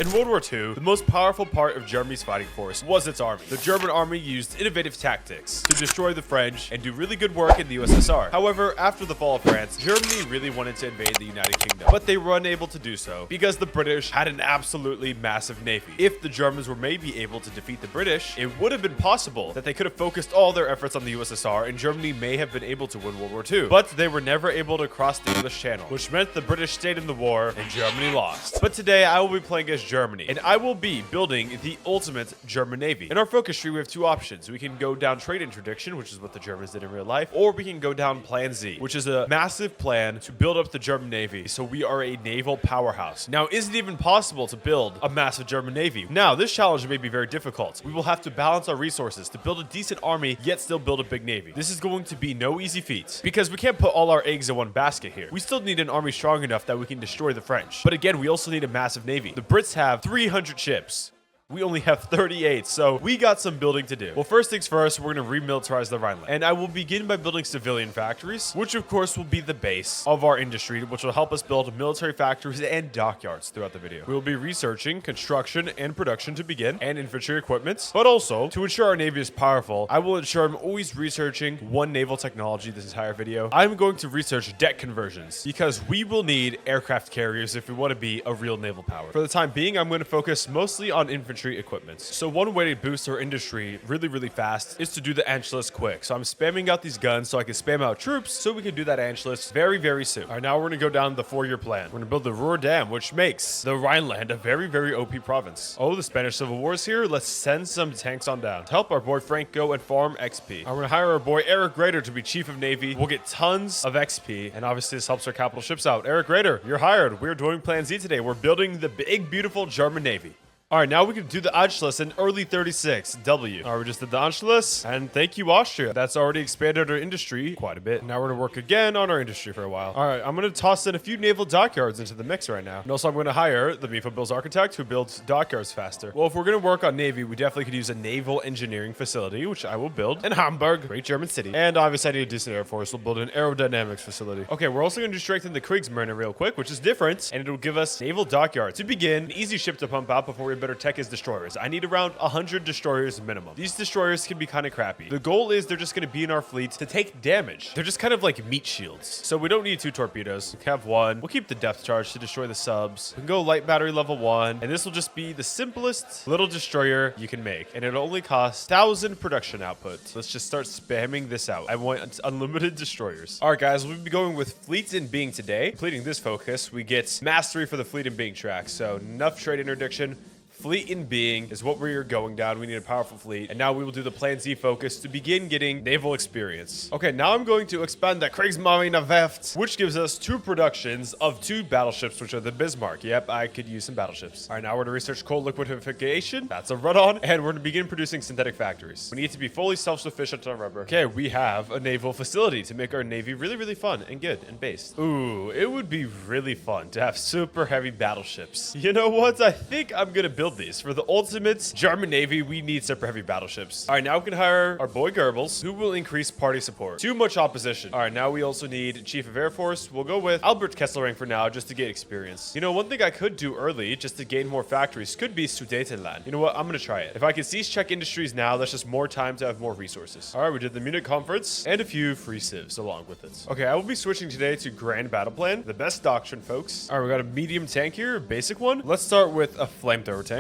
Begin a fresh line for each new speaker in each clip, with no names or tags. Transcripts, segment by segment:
In World War II, the most powerful part of Germany's fighting force was its army. The German army used innovative tactics to destroy the French and do really good work in the USSR. However, after the fall of France, Germany really wanted to invade the United Kingdom, but they were unable to do so because the British had an absolutely massive navy. If the Germans were maybe able to defeat the British, it would have been possible that they could have focused all their efforts on the USSR and Germany may have been able to win World War II. But they were never able to cross the English Channel, which meant the British stayed in the war and Germany lost. But today I will be playing as Germany, and I will be building the ultimate German navy. In our focus tree, we have two options. We can go down trade interdiction, which is what the Germans did in real life, or we can go down Plan Z, which is a massive plan to build up the German navy, so we are a naval powerhouse. Now, is it even possible to build a massive German navy? Now, this challenge may be very difficult. We will have to balance our resources to build a decent army, yet still build a big navy. This is going to be no easy feat, because we can't put all our eggs in one basket here. We still need an army strong enough that we can destroy the French. But again, we also need a massive navy. The Brits have 300 ships. We only have 38, so we got some building to do. Well, first things first, we're going to remilitarize the Rhineland. And I will begin by building civilian factories, which of course will be the base of our industry, which will help us build military factories and dockyards throughout the video. We will be researching construction and production to begin, and infantry equipment. But also, to ensure our navy is powerful, I will ensure I'm always researching one naval technology this entire video. I'm going to research deck conversions, because we will need aircraft carriers if we want to be a real naval power. For the time being, I'm going to focus mostly on infantry equipment. So one way to boost our industry really fast is to do the Anschluss quick. So I'm spamming out these guns so I can spam out troops so we can do that Anschluss very soon. All right, now we're going to go down the 4-year plan. We're going to build the Ruhr Dam, which makes the Rhineland a very OP province. Oh, the Spanish Civil War is here. Let's send some tanks on down to help our boy Franco and farm XP. I'm going to hire our boy Eric Grader to be Chief of Navy. We'll get tons of XP, and obviously this helps our capital ships out. Eric Grader, you're hired. We're doing Plan Z today. We're building the big, beautiful German Navy. All right, now we can do the Anschluss in early 36, W. All right, we just did the Anschluss, and thank you, Austria. That's already expanded our industry quite a bit. Now we're gonna work again on our industry for a while. All right, I'm gonna toss in a few naval dockyards into the mix right now. And also I'm gonna hire the Mifa Bills architect who builds dockyards faster. Well, if we're gonna work on Navy, we definitely could use a naval engineering facility, which I will build in Hamburg, great German city. And obviously I need a decent Air Force. We'll build an aerodynamics facility. Okay, we're also gonna strengthen the Kriegsmarine real quick, which is different, and it'll give us naval dockyards. To begin, an easy ship to pump out before we better tech is destroyers. I need around 100 destroyers minimum. These destroyers can be kind of crappy. The goal is they're just going to be in our fleet to take damage. They're just kind of like meat shields. So we don't need 2 torpedoes. We have 1. We'll keep the depth charge to destroy the subs. We can go light battery level 1. And this will just be the simplest little destroyer you can make. And it'll only cost 1,000 production output. Let's just start spamming this out. I want unlimited destroyers. All right, guys, we'll be going with fleet and being today. Completing this focus, we get mastery for the fleet and being track. So enough trade interdiction. Fleet in being is what we're going down. We need a powerful fleet. And now we will do the Plan Z focus to begin getting naval experience. Okay, now I'm going to expand the Kriegsmarine Werft, which gives us 2 productions of 2 battleships, which are the Bismarck. Yep, I could use some battleships. All right, now we're going to research coal liquefaction. That's a run-on. And we're going to begin producing synthetic factories. We need to be fully self-sufficient on rubber. Okay, we have a naval facility to make our navy really fun and good and based. Ooh, it would be really fun to have super heavy battleships. You know what? I think I'm going to build these. For the ultimate German Navy, we need super heavy battleships. All right, now we can hire our boy Goebbels, who will increase party support. Too much opposition. All right, now we also need Chief of Air Force. We'll go with Albert Kesselring for now, just to get experience. You know, one thing I could do early, just to gain more factories, could be Sudetenland. You know what? I'm going to try it. If I can siege check industries now, that's just more time to have more resources. All right, we did the Munich Conference and a few free civs along with it. Okay, I will be switching today to Grand Battle Plan, the best doctrine, folks. All right, we got a medium tank here, basic one. Let's start with a flamethrower tank.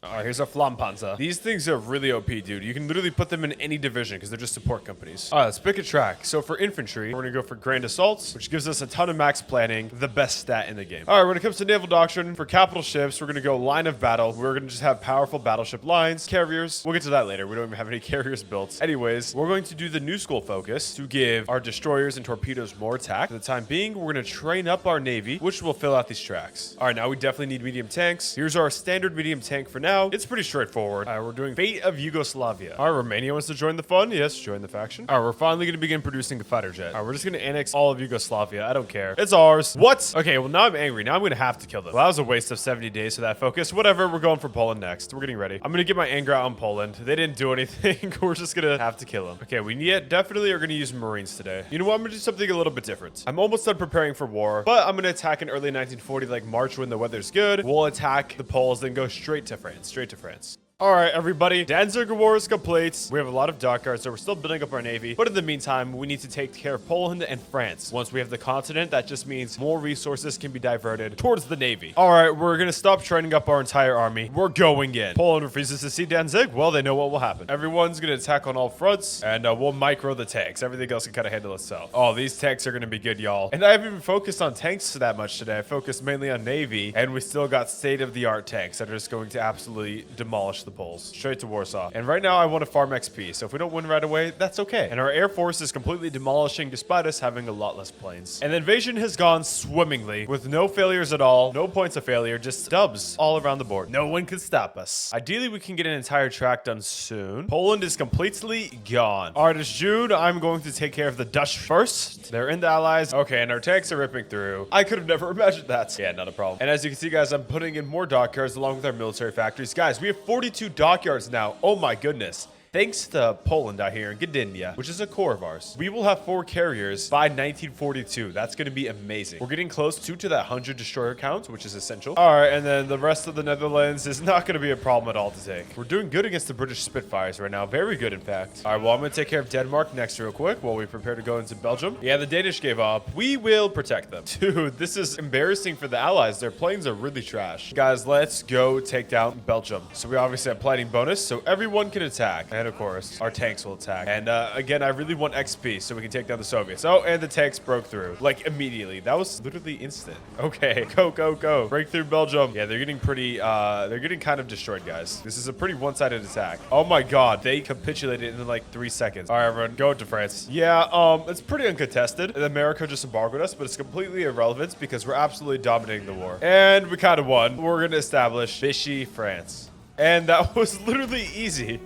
All right, here's a Flammpanzer. These things are really OP, dude. You can literally put them in any division because they're just support companies. All right, let's pick a track. So for infantry, we're going to go for Grand Assaults, which gives us a ton of max planning, the best stat in the game. All right, when it comes to naval doctrine, for capital ships, we're going to go line of battle. We're going to just have powerful battleship lines, carriers. We'll get to that later. We don't even have any carriers built. Anyways, we're going to do the new school focus to give our destroyers and torpedoes more attack. For the time being, we're going to train up our navy, which will fill out these tracks. All right, now we definitely need medium tanks. Here's our standard medium tank for now. now, it's pretty straightforward. We're doing Fate of Yugoslavia. All right, Romania wants to join the fun. Yes, join the faction. All right, we're finally going to begin producing a fighter jet. All right, we're just going to annex all of Yugoslavia. I don't care. It's ours. What? Okay, well, now I'm angry. Now I'm going to have to kill them. Well, that was a waste of 70 days for that focus. Whatever, we're going for Poland next. We're getting ready. I'm going to get my anger out on Poland. They didn't do anything. We're just going to have to kill them. Okay, we definitely are going to use Marines today. You know what? I'm going to do something a little bit different. I'm almost done preparing for war, but I'm going to attack in early 1940, like March when the weather's good. We'll attack the Poles, then go straight to France. Straight to France. All right, everybody. Danzig War is complete. We have a lot of dockyards, so we're still building up our navy. But in the meantime, we need to take care of Poland and France. Once we have the continent, that just means more resources can be diverted towards the navy. All right, we're going to stop training up our entire army. We're going in. Poland refuses to see Danzig. Well, they know what will happen. Everyone's going to attack on all fronts, and we'll micro the tanks. Everything else can kind of handle itself. Oh, these tanks are going to be good, y'all. And I haven't even focused on tanks that much today. I focused mainly on navy, and we still got state-of-the-art tanks that are just going to absolutely demolish the Poles. Straight to Warsaw. And right now I want to farm XP, so if we don't win right away, that's okay. And our air force is completely demolishing despite us having a lot less planes. And the invasion has gone swimmingly with no failures at all, no points of failure, just dubs all around the board. No one can stop us. Ideally, we can get an entire track done soon. Poland is completely gone. All right, it's June. I'm going to take care of the Dutch first. They're in the Allies. Okay, and our tanks are ripping through. I could have never imagined that. Yeah, not a problem. And as you can see, guys, I'm putting in more dockyards along with our military factories. Guys, we have 42 dockyards now. Oh my goodness. Thanks to Poland out here in Gdynia, which is a core of ours, we will have 4 carriers by 1942. That's going to be amazing. We're getting close to that 100 destroyer count, which is essential. All right, and then the rest of the Netherlands is not going to be a problem at all to take. We're doing good against the British Spitfires right now. Very good, in fact. All right, well, I'm going to take care of Denmark next real quick while we prepare to go into Belgium. Yeah, the Danish gave up. We will protect them. Dude, this is embarrassing for the Allies. Their planes are really trash. Guys, let's go take down Belgium. So we obviously have planning bonus, so everyone can attack. And of course, our tanks will attack. And again, I really want XP so we can take down the Soviets. Oh, and the tanks broke through, like, immediately. That was literally instant. Okay, go, go, go. Break through Belgium. Yeah, they're getting pretty, they're getting kind of destroyed, guys. This is a pretty one-sided attack. Oh my God, they capitulated in like 3 seconds. All right, everyone, go into France. Yeah, it's pretty uncontested. America just embargoed us, but it's completely irrelevant because we're absolutely dominating the war. And we kind of won. We're going to establish Vichy France. And that was literally easy.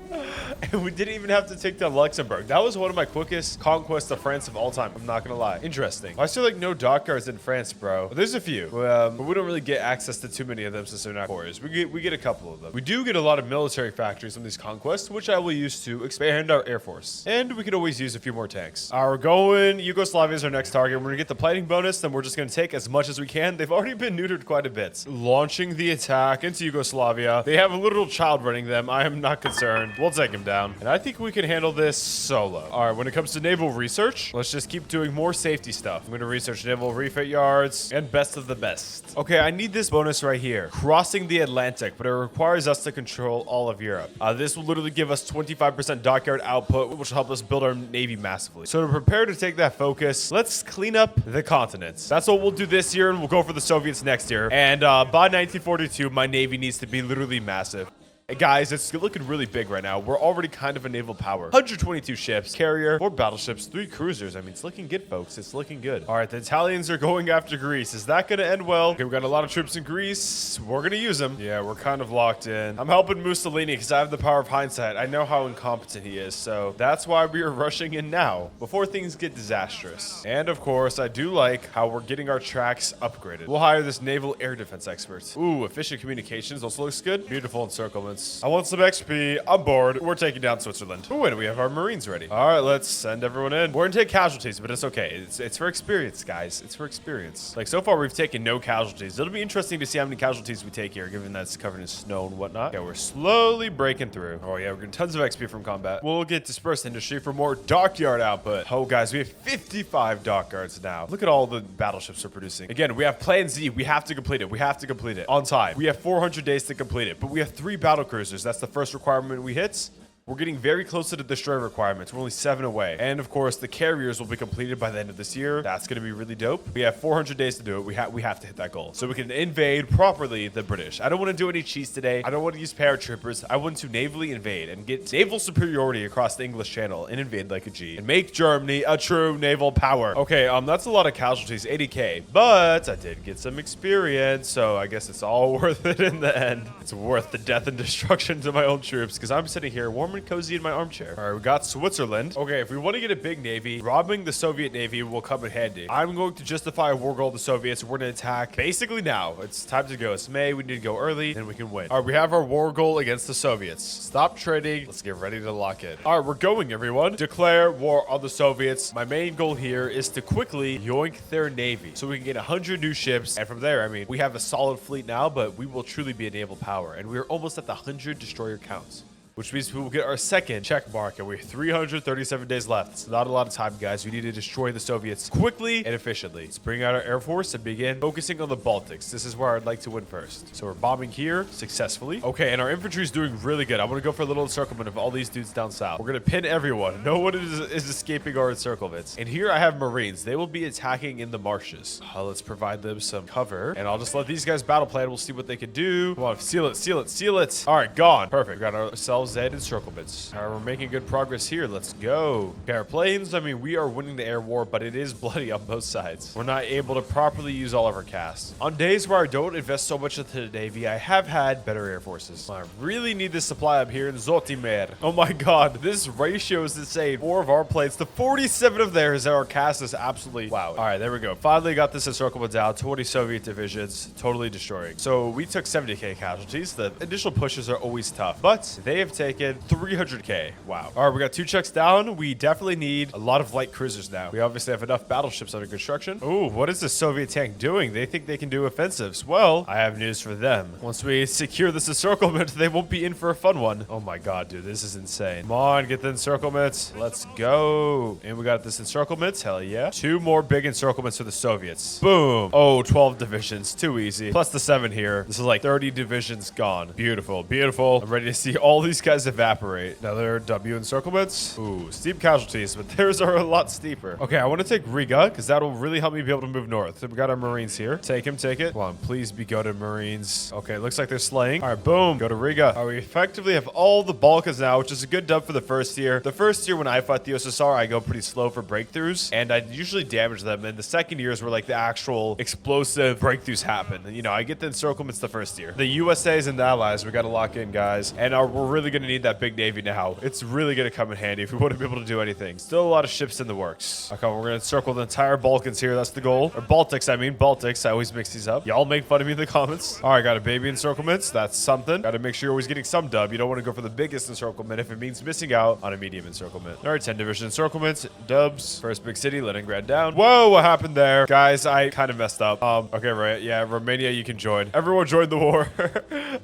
And we didn't even have to take down Luxembourg. That was one of my quickest conquests of France of all time. I'm not gonna lie. Interesting. I still like no dockyards in France, bro. Well, there's a few. But we don't really get access to too many of them since they're not cores. We get a couple of them. We do get a lot of military factories on these conquests, which I will use to expand our air force. And we could always use a few more tanks. We're going. Yugoslavia is our next target. We're gonna get the planning bonus, then we're just gonna take as much as we can. They've already been neutered quite a bit. Launching the attack into Yugoslavia. They have a little child running them. I am not concerned. We'll take him down. And I think we can handle this solo. All right, when it comes to naval research, let's just keep doing more safety stuff. I'm going to research naval refit yards and best of the best. Okay, I need this bonus right here. Crossing the Atlantic, but it requires us to control all of Europe. This will literally give us 25% dockyard output, which will help us build our navy massively. So to prepare to take that focus, let's clean up the continents. That's what we'll do this year, and we'll go for the Soviets next year. And by 1942, my navy needs to be literally massive. Hey guys, it's looking really big right now. We're already kind of a naval power. 122 ships, carrier, 4 battleships, 3 cruisers. I mean, it's looking good, folks. It's looking good. All right, the Italians are going after Greece. Is that going to end well? Okay, we got a lot of troops in Greece. We're going to use them. Yeah, we're kind of locked in. I'm helping Mussolini because I have the power of hindsight. I know how incompetent he is, so that's why we are rushing in now, before things get disastrous. And of course, I do like how we're getting our tracks upgraded. We'll hire this naval air defense expert. Ooh, efficient communications also looks good. Beautiful encirclements. I want some XP. I'm bored. We're taking down Switzerland. Ooh, and we have our Marines ready. All right, let's send everyone in. We're gonna take casualties, but it's okay. It's for experience, guys. It's for experience. Like, so far, we've taken no casualties. It'll be interesting to see how many casualties we take here, given that it's covered in snow and whatnot. Yeah, we're slowly breaking through. Oh, yeah, we're getting tons of XP from combat. We'll get dispersed industry for more dockyard output. Oh, guys, we have 55 dockyards now. Look at all the battleships we're producing. Again, we have Plan Z. We have to complete it. We have to complete it on time. We have 400 days to complete it, but we have 3 battle cruisers. That's the first requirement we hit. We're getting very close to the destroyer requirements. We're only 7 away. And of course, the carriers will be completed by the end of this year. That's going to be really dope. We have 400 days to do it. We have to hit that goal so we can invade properly the British. I don't want to do any cheats today. I don't want to use paratroopers. I want to navally invade and get naval superiority across the English Channel and invade like a G and make Germany a true naval power. Okay, that's a lot of casualties, 80k, but I did get some experience, so I guess it's all worth it in the end. It's worth the death and destruction to my own troops because I'm sitting here warm and cozy in my armchair. All right, we got Switzerland. Okay, if we want to get a big navy, robbing the Soviet Navy will come in handy. I'm going to justify a war goal to the Soviets. We're going to attack basically now. It's time to go. It's May. We need to go early and we can win. All right, we have our war goal against the Soviets. Stop trading. Let's get ready to lock in. All right, we're going, everyone. Declare war on the Soviets. My main goal here is to quickly yoink their navy so we can get 100 new ships. And from there, I mean, we have a solid fleet now, but we will truly be a naval power. And we're almost at the 100 destroyer counts, which means we will get our second check mark, and we have 337 days left. It's not a lot of time, guys. We need to destroy the Soviets quickly and efficiently. Let's bring out our Air Force and begin focusing on the Baltics. This is where I'd like to win first. So we're bombing here successfully. Okay, and our infantry is doing really good. I'm going to go for a little encirclement of all these dudes down south. We're going to pin everyone. No one is escaping our encirclements. And here I have Marines. They will be attacking in the marshes. Let's provide them some cover, and I'll just let these guys battle plan. We'll see what they can do. Come on, seal it, seal it, seal it. All right, gone. Perfect. We got ourselves Z encirclements. All right, we're making good progress here. Let's go. Okay, our planes, I mean, we are winning the air war, but it is bloody on both sides. We're not able to properly use all of our cast. On days where I don't invest so much into the Navy, I have had better air forces. I really need this supply up here in Zotimer. Oh my god, this ratio is insane. 4 of our planes to 47 of theirs. Our cast is absolutely wow. All right, there we go. Finally got this encirclement down. 20 Soviet divisions, totally destroying. So we took 70k casualties. The initial pushes are always tough, but they have taken 300k. Wow. All right, we got 2 checks down. We definitely need a lot of light cruisers now. We obviously have enough battleships under construction. Ooh, what is the Soviet tank doing? They think they can do offensives. Well, I have news for them. Once we secure this encirclement, they won't be in for a fun one. Oh my god, dude, this is insane. Come on, get the encirclements. Let's go. And we got this encirclement. Hell yeah. 2 more big encirclements for the Soviets. Boom. Oh, 12 divisions. Too easy. Plus the 7 here. This is like 30 divisions gone. Beautiful, beautiful. I'm ready to see all these guys evaporate. Another W encirclements. Ooh, steep casualties, but theirs are a lot steeper. Okay, I want to take Riga because that'll really help me be able to move north. So we got our Marines here. Take him, take it. Come on, please be go to Marines. Okay, looks like they're slaying. All right, boom. Go to Riga. All right, we effectively have all the Balkans now, which is a good dub for the first year. The first year when I fight the USSR, I go pretty slow for breakthroughs, and I usually damage them. And the second year is where like the actual explosive breakthroughs happen. And, you know, I get the encirclements the first year. The USAs and the allies, we got to lock in, guys. And we're really going to need that big navy now. It's really going to come in handy if we want to be able to do anything. Still a lot of ships in the works. Okay, we're going to encircle the entire Balkans here. That's the goal. Or Baltics, I mean. Baltics. I always mix these up. Y'all make fun of me in the comments. All right, got a baby encirclements. That's something. Got to make sure you're always getting some dub. You don't want to go for the biggest encirclement if it means missing out on a medium encirclement. All right, 10 division encirclements. Dubs. First big city, Leningrad down. Whoa, what happened there? Guys, I kind of messed up. Okay, right. Yeah, Romania, you can join. Everyone join the war.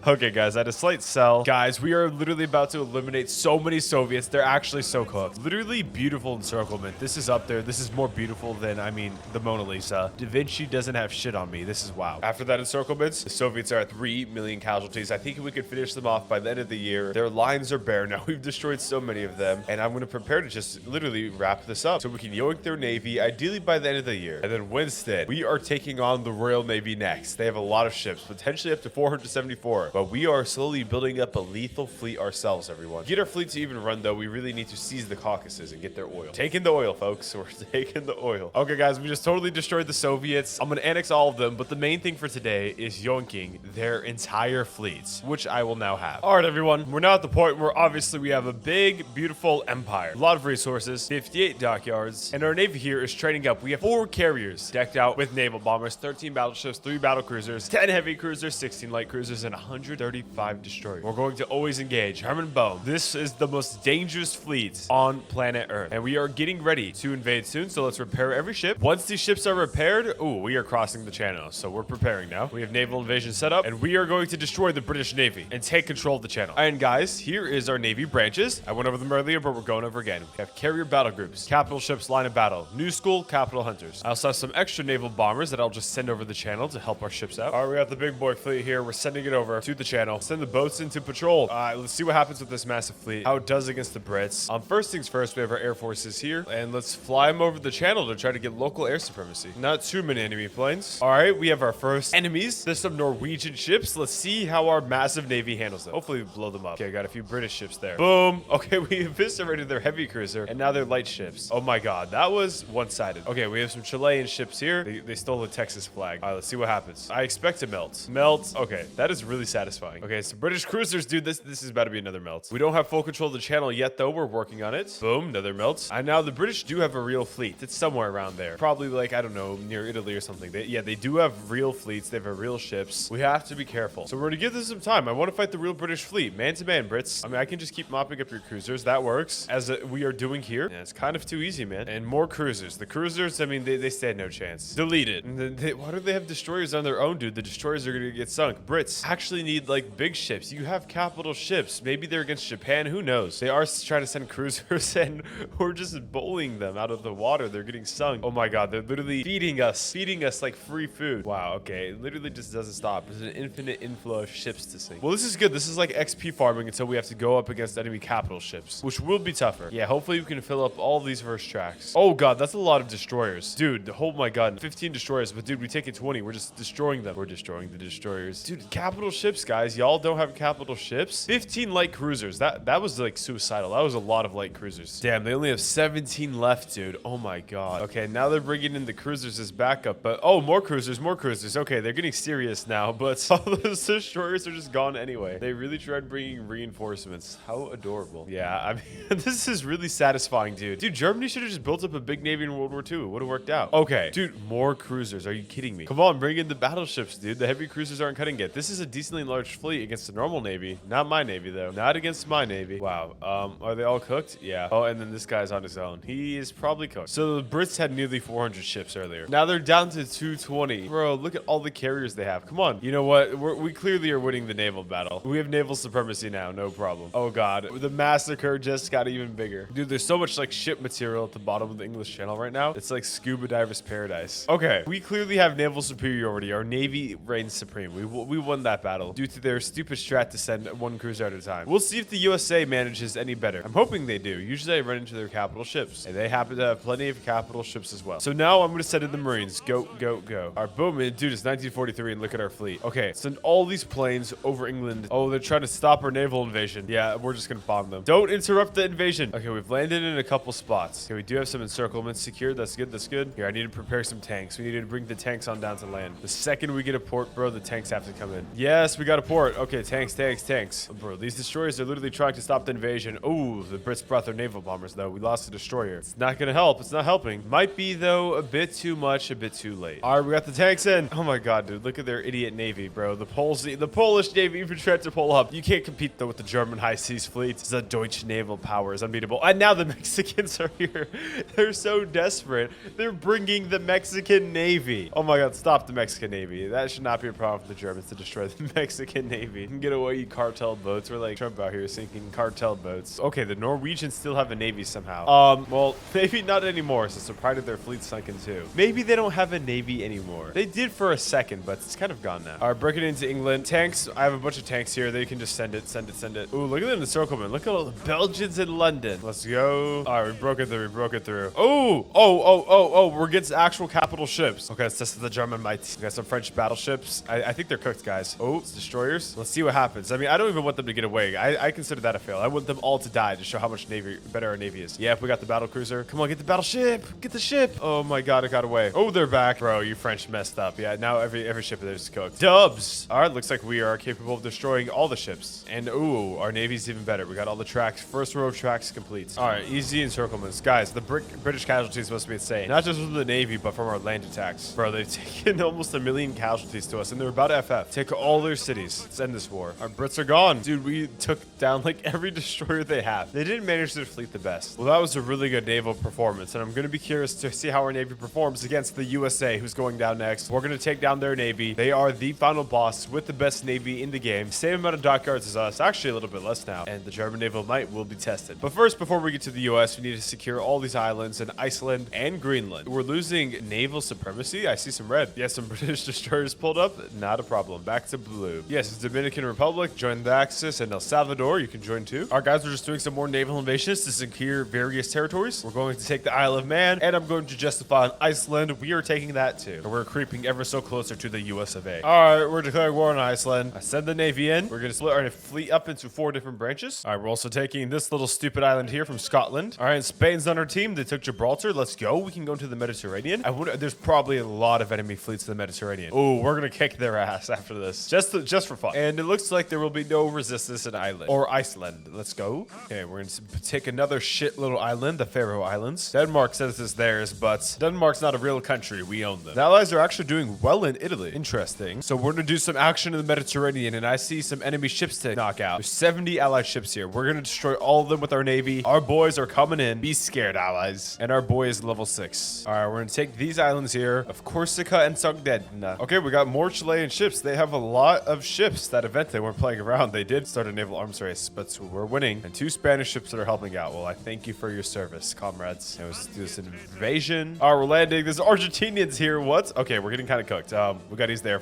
Okay, guys, I had a slight sell. Guys, we are literally about to eliminate so many Soviets. They're actually so cooked. Literally beautiful encirclement. This is up there. This is more beautiful than, I mean, the Mona Lisa. Da Vinci doesn't have shit on me. This is wow. After that encirclements, the Soviets are at 3 million casualties. I think we could finish them off by the end of the year. Their lines are bare now. We've destroyed so many of them, and I'm going to prepare to just literally wrap this up so we can yoink their navy, ideally by the end of the year. And then Winston, we are taking on the Royal Navy next. They have a lot of ships, potentially up to 474, but we are slowly building up a lethal fleet ourselves, everyone. Get our fleet to even run, though. We really need to seize the Caucasus and get their oil. Taking the oil, folks. We're taking the oil. Okay, guys, we just totally destroyed the Soviets. I'm going to annex all of them, but the main thing for today is yoinking their entire fleets, which I will now have. All right, everyone. We're now at the point where obviously we have a big, beautiful empire. A lot of resources, 58 dockyards, and our navy here is training up. We have 4 carriers decked out with naval bombers, 13 battleships, 3 battle cruisers, 10 heavy cruisers, 16 light cruisers, and 135 destroyers. We're going to always engage. Herman Bohm. This is the most dangerous fleet on planet Earth, and we are getting ready to invade soon, so let's repair every ship. Once these ships are repaired, ooh, we are crossing the channel, so we're preparing now. We have naval invasion set up, and we are going to destroy the British Navy and take control of the channel. And guys, here is our Navy branches. I went over them earlier, but we're going over again. We have carrier battle groups, capital ships, line of battle, new school, capital hunters. I also have some extra naval bombers that I'll just send over the channel to help our ships out. All right, we got the big boy fleet here. We're sending it over to the channel. Send the boats into patrol. Let's see what happens with this massive fleet, how it does against the Brits. First things first, we have our air forces here, and let's fly them over the channel to try to get local air supremacy. Not too many enemy planes. All right, we have our first enemies. There's some Norwegian ships. Let's see how our massive navy handles them. Hopefully we blow them up. Okay, I got a few British ships there. Boom. Okay, we eviscerated their heavy cruiser, and now they're light ships. Oh my god, that was one-sided. Okay, we have some Chilean ships here. They stole the Texas flag. All right, let's see what happens. I expect to melt. Melt. Okay, that is really satisfying. Okay, so British cruisers, dude, this is about to be another melt. We don't have full control of the channel yet, though. We're working on it. Boom, another melt. And now the British do have a real fleet. It's somewhere around there. Probably like, I don't know, near Italy or something. They do have real fleets. They have real ships. We have to be careful. So we're gonna give this some time. I want to fight the real British fleet. Man to man, Brits. I mean, I can just keep mopping up your cruisers. That works, as we are doing here. Yeah, it's kind of too easy, man. And more cruisers. The cruisers, I mean, they stand no chance. Delete it. And why do they have destroyers on their own, dude? The destroyers are gonna get sunk. Brits actually need like big ships. You have capital ships. Maybe they're against Japan. Who knows? They are trying to send cruisers, and we're just bowling them out of the water. They're getting sunk. Oh my god, they're literally feeding us like free food. Wow. Okay, it literally just doesn't stop. There's an infinite inflow of ships to sink. Well, this is good. This is like XP farming until we have to go up against enemy capital ships, which will be tougher. Yeah, hopefully we can fill up all these first tracks. Oh god, that's a lot of destroyers, dude. Oh my god, 15 destroyers, but dude, we take it 20. We're just destroying them. We're destroying the destroyers, dude. Capital ships, guys. Y'all don't have capital ships. 15 light cruisers. That was like suicidal. That was a lot of light cruisers. Damn, they only have 17 left, dude. Oh my god. Okay, now they're bringing in the cruisers as backup, but oh, more cruisers, more cruisers. Okay, they're getting serious now, but all those destroyers are just gone anyway. They really tried bringing reinforcements. How adorable. Yeah, I mean, this is really satisfying, dude. Dude, Germany should have just built up a big navy in World War II. It would have worked out. Okay, dude, more cruisers. Are you kidding me? Come on, bring in the battleships, dude. The heavy cruisers aren't cutting it. This is a decently large fleet against a normal navy. Not my navy, though. Not against my navy. Wow. Are they all cooked? Yeah. Oh, and then this guy's on his own. He is probably cooked. So the Brits had nearly 400 ships earlier. Now they're down to 220. Bro, look at all the carriers they have. Come on. You know what? We clearly are winning the naval battle. We have naval supremacy now. No problem. Oh, God. The massacre just got even bigger. Dude, there's so much like ship material at the bottom of the English Channel right now. It's like scuba diver's paradise. Okay. We clearly have naval superiority. Our navy reigns supreme. We won that battle due to their stupid strat to send one cruiser at a time. We'll see if the USA manages any better. I'm hoping they do. Usually I run into their capital ships, and they happen to have plenty of capital ships as well. So now I'm going to send in the Marines. Go, go, go. All right, boom. And dude, it's 1943, and look at our fleet. Okay, send all these planes over England. Oh, they're trying to stop our naval invasion. Yeah, we're just going to bomb them. Don't interrupt the invasion. Okay, we've landed in a couple spots. Okay, we do have some encirclements secured. That's good. That's good. Here, I need to prepare some tanks. We need to bring the tanks on down to land. The second we get a port, bro, the tanks have to come in. Yes, we got a port. Okay, tanks, tanks, tanks. Oh, bro, these destroyers are literally trying to stop the invasion. Oh, the Brits brought their naval bombers, though. We lost a destroyer. It's not going to help. It's not helping. Might be, though, a bit too much, a bit too late. All right, we got the tanks in. Oh, my God, dude. Look at their idiot navy, bro. The Polish navy even tried to pull up. You can't compete, though, with the German high seas fleet. The Deutsche naval power is unbeatable. And now the Mexicans are here. They're so desperate. They're bringing the Mexican navy. Oh, my God. Stop the Mexican navy. That should not be a problem for the Germans to destroy the Mexican navy. You can get away, you cartel boats. We're like Trump out here sinking cartel boats. Okay, the Norwegians still have a navy somehow. Well, maybe not anymore since the pride of their fleet sunken too. Maybe they don't have a navy anymore. They did for a second, but it's kind of gone now. All right, breaking into England. Tanks. I have a bunch of tanks here. They can just send it, send it, send it. Ooh, look at them encirclement. Look at all the Belgians in London. Let's go. All right, we broke it through. We broke it through. Oh, we're against actual capital ships. Okay, let's test the German might. We got some French battleships. I think they're cooked, guys. Oh, it's destroyers. Let's see what happens. I mean, I don't even want them to get away. I consider that a fail. I want them all to die to show how much better our navy is. Yeah, we got the battle cruiser. Come on, get the battleship. Get the ship. Oh my God, it got away. Oh, they're back. Bro, you French messed up. Yeah, now every ship of theirs is cooked. Dubs. All right, looks like we are capable of destroying all the ships. And ooh, our navy's even better. We got all the tracks. First row of tracks complete. All right, easy encirclements. Guys, the British casualties must be insane. Not just from the navy, but from our land attacks. Bro, they've taken almost 1 million casualties to us, and they're about to FF. Take all their cities. Let's end this war. Our Brits are gone. Dude, we took down like every destroyer they have. They didn't manage their fleet the best. Well, that was a really good naval performance, and I'm going to be curious to see how our navy performs against the USA, who's going down next. We're going to take down their navy. They are the final boss with the best navy in the game. Same amount of dockyards as us. Actually, a little bit less now. And the German naval might will be tested. But first, before we get to the US, we need to secure all these islands in Iceland and Greenland. We're losing naval supremacy. I see some red. Yes, some British destroyers pulled up. Not a problem. Back to blue. Yes, it's Dominican Republic. Join the Axis. in El Salvador. You can join too. Our guys are just doing some more naval invasions to secure various territories. We're going to take the Isle of Man, and I'm going to justify on Iceland. We are taking that too. And we're creeping ever so closer to the US of A. All right, we're declaring war on Iceland. I send the Navy in. We're going to split our fleet up into 4 different branches. All right, we're also taking this little stupid island here from Scotland. All right, Spain's on our team. They took Gibraltar. Let's go. We can go to the Mediterranean. There's probably a lot of enemy fleets in the Mediterranean. Oh, we're going to kick their ass after this. Just for fun. And it looks like there will be no resistance in Iceland. Let's go. Okay, we're going to take another shit little island, the Faroe Islands. Denmark says it's theirs, but Denmark's not a real country. We own them. The Allies are actually doing well in Italy. Interesting. So we're going to do some action in the Mediterranean, and I see some enemy ships to knock out. There's 70 Allied ships here. We're going to destroy all of them with our Navy. Our boys are coming in. Be scared, Allies. And our boy is level 6. All right, we're going to take these islands here of Corsica and Sogdina. Okay, we got more Chilean ships. They have a lot of ships. That event, they weren't playing around. They did start a naval arms race, but we're winning. And 2 Spanish ships that are helping out. Well, I thank you for your service, comrades. And let's do this invasion. All right, we're landing. There's Argentinians here. What? Okay, we're getting kind of cooked. We got to use the Air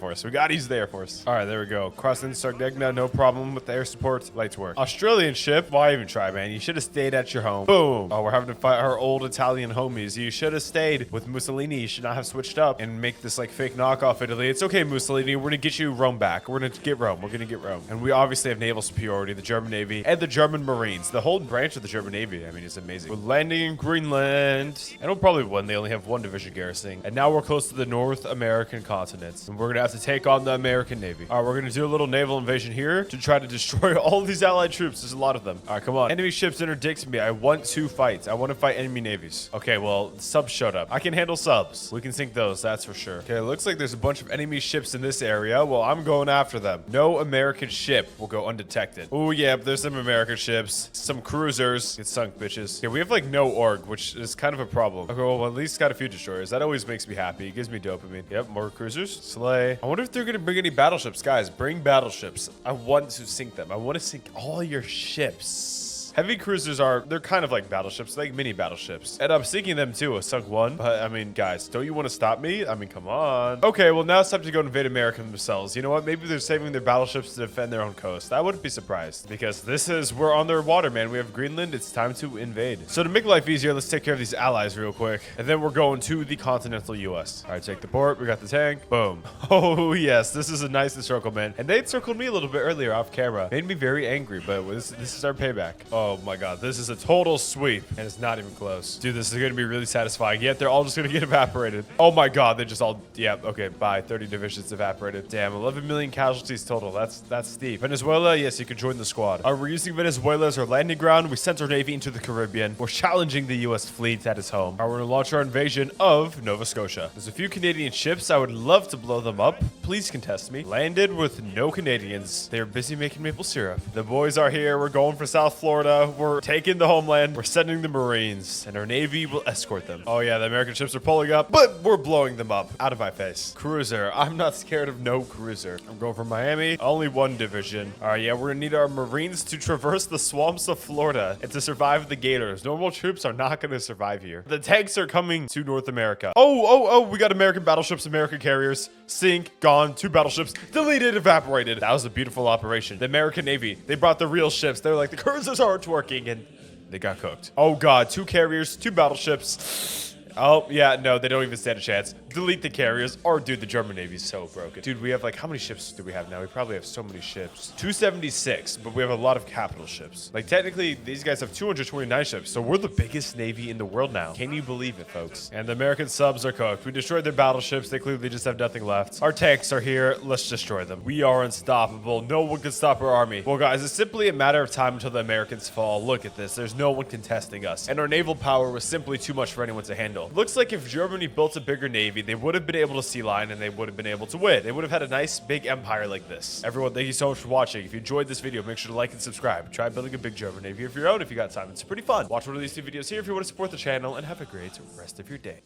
Force. All right, there we go. Crossing Sardegna, no problem with the air support. Lights work. Australian ship. Why even try, man? You should have stayed at your home. Boom. Oh, we're having to fight our old Italian homies. You should have stayed with Mussolini. You should not have switched up and make this like fake knockoff Italy. It's okay, Mussolini. We're gonna get you Rome back. We're gonna get Rome. And we obviously have naval superiority, the German Navy and the German Marines. The whole branch of the German Navy, I mean, is amazing. We're landing in Greenland. And we'll probably win. They only have 1 division garrisoning. And now we're close to the North American continent. And we're gonna have to take on the American Navy. All right, we're gonna do a little naval invasion here to try to destroy all of these allied troops. There's a lot of them. All right, come on. Enemy ships interdict me. I want to fight. I want to fight enemy navies. Okay, well, subs showed up. I can handle subs. We can sink those, that's for sure. Okay, it looks like there's a bunch of enemy ships in this area. Well, I'm going after them. No American ship will go undetected. Oh, yeah, there's some American ships. Some cruisers. Get sunk, bitches. Okay, we have like no org, which is kind of a problem. Okay, well, at least got a few destroyers. That always makes me happy. It gives me dopamine. Yep, more cruisers. Slay. I wonder if they're gonna bring any battleships. Guys, bring battleships. I want to sink them. I want to sink all your ships. Heavy cruisers they're kind of like battleships, like mini battleships. And I'm sinking them too, a sunk 1. But I mean, guys, don't you want to stop me? I mean, come on. Okay, well, now it's time to go invade America themselves. You know what? Maybe they're saving their battleships to defend their own coast. I wouldn't be surprised because we're on their water, man. We have Greenland. It's time to invade. So to make life easier, let's take care of these allies real quick. And then we're going to the continental US. All right, take the port. We got the tank. Boom. Oh, yes. This is a nice encirclement. And they encircled me a little bit earlier off camera. Made me very angry, but this is our payback. Oh my god, this is a total sweep, and it's not even close. Dude, this is going to be really satisfying, yet they're all just going to get evaporated. Oh my god, they just all, yeah, okay, bye. 30 divisions evaporated. Damn, 11 million casualties total. That's steep. Venezuela, yes, you can join the squad. We're using Venezuela as our landing ground. We sent our Navy into the Caribbean. We're challenging the US fleet at its home. We're going to launch our invasion of Nova Scotia. There's a few Canadian ships. I would love to blow them up. Please contest me. Landed with no Canadians. They're busy making maple syrup. The boys are here. We're going for South Florida. We're taking the homeland. We're sending the Marines, and our Navy will escort them. Oh yeah, the American ships are pulling up, but we're blowing them up. Out of my face. Cruiser. I'm not scared of no cruiser. I'm going for Miami. Only 1 division. All right, yeah, we're gonna need our Marines to traverse the swamps of Florida and to survive the gators. Normal troops are not gonna survive here. The tanks are coming to North America. Oh, we got American battleships, American carriers. Sink, gone. 2 battleships. Deleted, evaporated. That was a beautiful operation. The American Navy, they brought the real ships. They're like, the cruisers aren't working, and they got cooked. Oh god, 2 carriers, 2 battleships. Oh, yeah, no, they don't even stand a chance. Delete the carriers. Or, dude, the German Navy's so broken. Dude, we have, like, how many ships do we have now? We probably have so many ships. 276, but we have a lot of capital ships. Like, technically, these guys have 229 ships, so we're the biggest Navy in the world now. Can you believe it, folks? And the American subs are cooked. We destroyed their battleships. They clearly just have nothing left. Our tanks are here. Let's destroy them. We are unstoppable. No one can stop our army. Well, guys, it's simply a matter of time until the Americans fall. Look at this. There's no one contesting us. And our naval power was simply too much for anyone to handle. Looks like if Germany built a bigger Navy, they would have been able to sea line and they would have been able to win. They would have had a nice big empire like this. Everyone, thank you so much for watching. If you enjoyed this video, make sure to like and subscribe. Try building a big German Navy of your own if you got time. It's pretty fun. Watch one of these 2 videos here if you want to support the channel, and have a great rest of your day.